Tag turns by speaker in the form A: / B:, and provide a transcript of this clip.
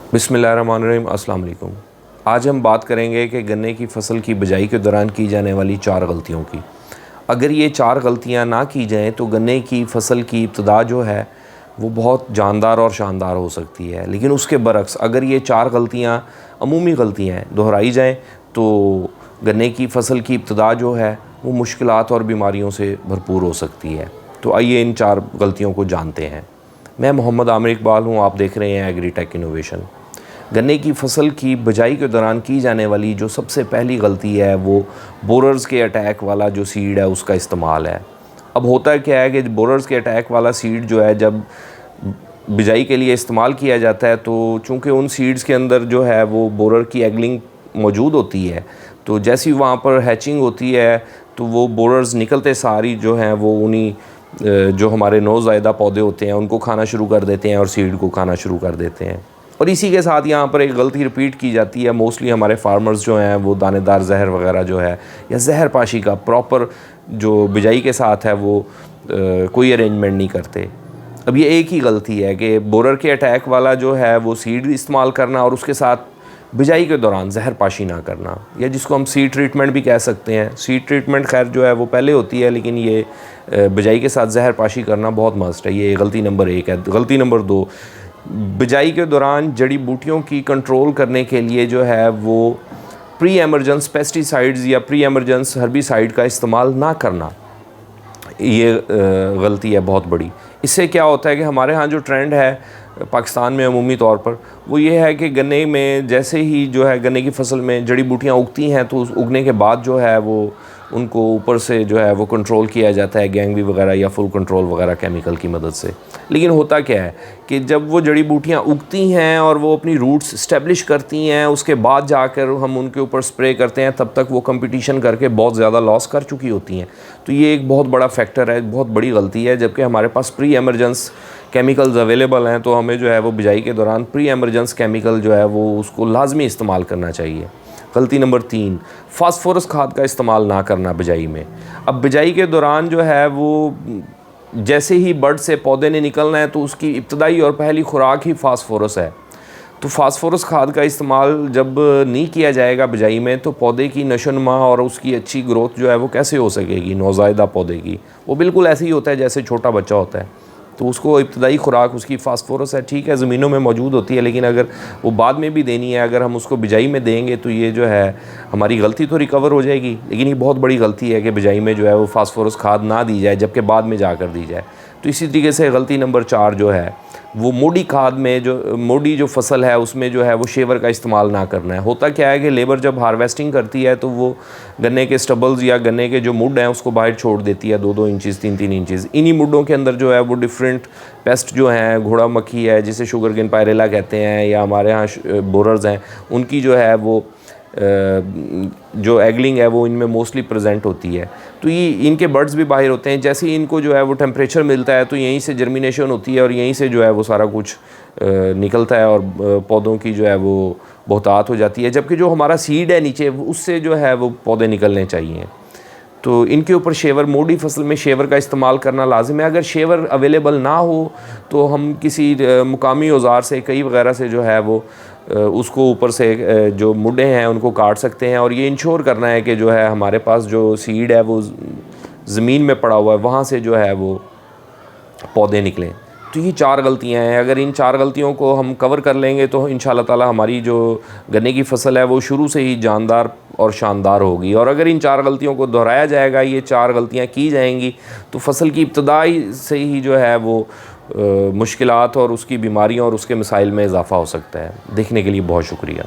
A: बिस्मिल्लाहिर्रहमानिर्रहीम। अस्सलाम वालेकुम। आज हम बात करेंगे कि गन्ने की फ़सल की बिजाई के दौरान की जाने वाली 4 गलतियों की। अगर ये 4 गलतियां ना की जाएं तो गन्ने की फ़सल की इब्तिदा जो है वो बहुत जानदार और शानदार हो सकती है, लेकिन उसके बरक्स अगर ये 4 गलतियां अमूमी गलतियां दोहराई जाएं तो गन्ने की फ़सल की इब्तिदा जो है वो मुश्किलात और बीमारियों से भरपूर हो सकती है। तो आइए इन 4 गलतियों को जानते हैं। मैं मोहम्मद आमिर इकबाल हूँ, आप देख रहे हैं एग्रीटेक इनोवेशन। गन्ने की फ़सल की बिजाई के दौरान की जाने वाली जो सबसे पहली गलती है वो बोरर्स के अटैक वाला जो सीड है उसका इस्तेमाल है। अब होता क्या है कि बोरर्स के अटैक वाला सीड जो है जब बिजाई के लिए इस्तेमाल किया जाता है तो चूँकि उन सीड्स के अंदर जो है वो बोरर की एगलिंग मौजूद होती है, तो जैसी वहाँ पर हैचिंग होती है तो वो बोरर्स निकलते सारी जो हैं वो उन्हीं जो हमारे नौज़ायदा पौधे होते हैं उनको खाना शुरू कर देते हैं और सीड को खाना शुरू कर देते हैं। और इसी के साथ यहाँ पर एक गलती रिपीट की जाती है। मोस्टली हमारे फार्मर्स जो हैं वो दानेदार जहर वगैरह जो है या जहर पाशी का प्रॉपर जो बिजाई के साथ है वो कोई अरेंजमेंट नहीं करते। अब ये एक ही गलती है कि बोरर के अटैक वाला जो है वो सीड इस्तेमाल करना और उसके साथ बिजाई के दौरान जहर पाशी ना करना, या जिसको हम सीड ट्रीटमेंट भी कह सकते हैं। सीड ट्रीटमेंट खैर जो है वो पहले होती है, लेकिन ये बिजाई के साथ जहर पाशी करना बहुत मस्ट है। ये गलती नंबर 1 है। गलती नंबर 2, बिजाई के दौरान जड़ी बूटियों की कंट्रोल करने के लिए जो है वो प्री एमरजेंस पेस्टिसाइड्स या प्री एमरजेंस हर्बिसाइड का इस्तेमाल ना करना, ये गलती है बहुत बड़ी। इससे क्या होता है कि हमारे यहाँ जो ट्रेंड है पाकिस्तान में अमूमी तौर पर वो ये है कि गन्ने में जैसे ही जो है गन्ने की फ़सल में जड़ी बूटियाँ उगती हैं तो उस उगने के बाद जो है वो उनको ऊपर से जो है वो कंट्रोल किया जाता है गैंगवी वगैरह या फुल कंट्रोल वगैरह केमिकल की मदद से। लेकिन होता क्या है कि जब वो जड़ी बूटियाँ उगती हैं और वो अपनी रूट्स इस्टेब्लिश करती हैं, उसके बाद जाकर हम उनके ऊपर स्प्रे करते हैं, तब तक वो कंपटीशन करके बहुत ज़्यादा लॉस कर चुकी होती हैं। तो ये एक बहुत बड़ा फैक्टर है, बहुत बड़ी गलती है। जबकि हमारे पास प्री एमरजेंस केमिकल्स अवेलेबल हैं तो हमें जो है वो बिजाई के दौरान प्री एमरजेंस केमिकल जो है वो उसको लाजमी इस्तेमाल करना चाहिए। गलती नंबर 3, फास्फोरस खाद का इस्तेमाल ना करना बिजाई में। अब बिजाई के दौरान जो है वो जैसे ही बड से पौधे ने निकलना है तो उसकी इब्तदाई और पहली खुराक ही फास्फोरस है। तो फास्फोरस खाद का इस्तेमाल जब नहीं किया जाएगा बिजाई में तो पौधे की नशोनुमा और उसकी अच्छी ग्रोथ जो है वो कैसे हो सकेगी। नौज़ायदा पौधे की वो बिल्कुल ऐसे ही होता है जैसे छोटा बच्चा होता है, तो उसको इब्तदाई खुराक उसकी फास्फोरस है। ठीक है, ज़मीनों में मौजूद होती है, लेकिन अगर वो बाद में भी देनी है, अगर हम उसको बिजाई में देंगे तो ये जो है हमारी गलती तो रिकवर हो जाएगी, लेकिन ये बहुत बड़ी गलती है कि बिजाई में जो है वो फास्फोरस खाद ना दी जाए जबकि बाद में जाकर दी जाए। तो इसी तरीके से गलती नंबर 4 जो है वो मोडी खाद में जो मोडी जो फसल है उसमें जो है वो शेवर का इस्तेमाल ना करना है। होता क्या है कि लेबर जब हार्वेस्टिंग करती है तो वो गन्ने के स्टबल्स या गन्ने के जो मुड हैं उसको बाहर छोड़ देती है 2-2 इंचज़ 3-3 इंचज़। इन्हीं मुडों के अंदर जो है वो डिफरेंट पेस्ट जो हैं, घोड़ा मक्खी है जिसे शुगरकेन पायरेला कहते हैं, या हमारे यहाँ बोरर्स हैं, उनकी जो है वो जो एगलिंग है वो इनमें मोस्टली प्रेजेंट होती है। तो ये इनके बर्ड्स भी बाहर होते हैं। जैसे ही इनको जो है वो टेम्परेचर मिलता है तो यहीं से जर्मिनेशन होती है और यहीं से जो है वो सारा कुछ निकलता है और पौधों की जो है वो बहुतात हो जाती है। जबकि जो हमारा सीड है नीचे उससे जो है वो पौधे निकलने चाहिए। तो इनके ऊपर शेवर, मोडी फसल में शेवर का इस्तेमाल करना लाजिम है। अगर शेवर अवेलेबल ना हो तो हम किसी मुकामी औजार से, कई वगैरह से जो है वो उसको ऊपर से जो मुड्डे हैं उनको काट सकते हैं। और ये इंश्योर करना है कि जो है हमारे पास जो सीड है वो ज़मीन में पड़ा हुआ है वहाँ से जो है वो पौधे निकलें। तो ये 4 गलतियाँ हैं। अगर इन 4 गलतियों को हम कवर कर लेंगे तो इंशाल्लाह ताला हमारी जो गन्ने की फ़सल है वो शुरू से ही जानदार और शानदार होगी। और अगर इन 4 गलतियों को दोहराया जाएगा, ये 4 गलतियाँ की जाएंगी तो फ़सल की इब्तदाई से ही जो है वो मुश्किलात और उसकी बीमारियों और उसके मसाइल में इजाफ़ा हो सकता है। देखने के लिए बहुत शुक्रिया।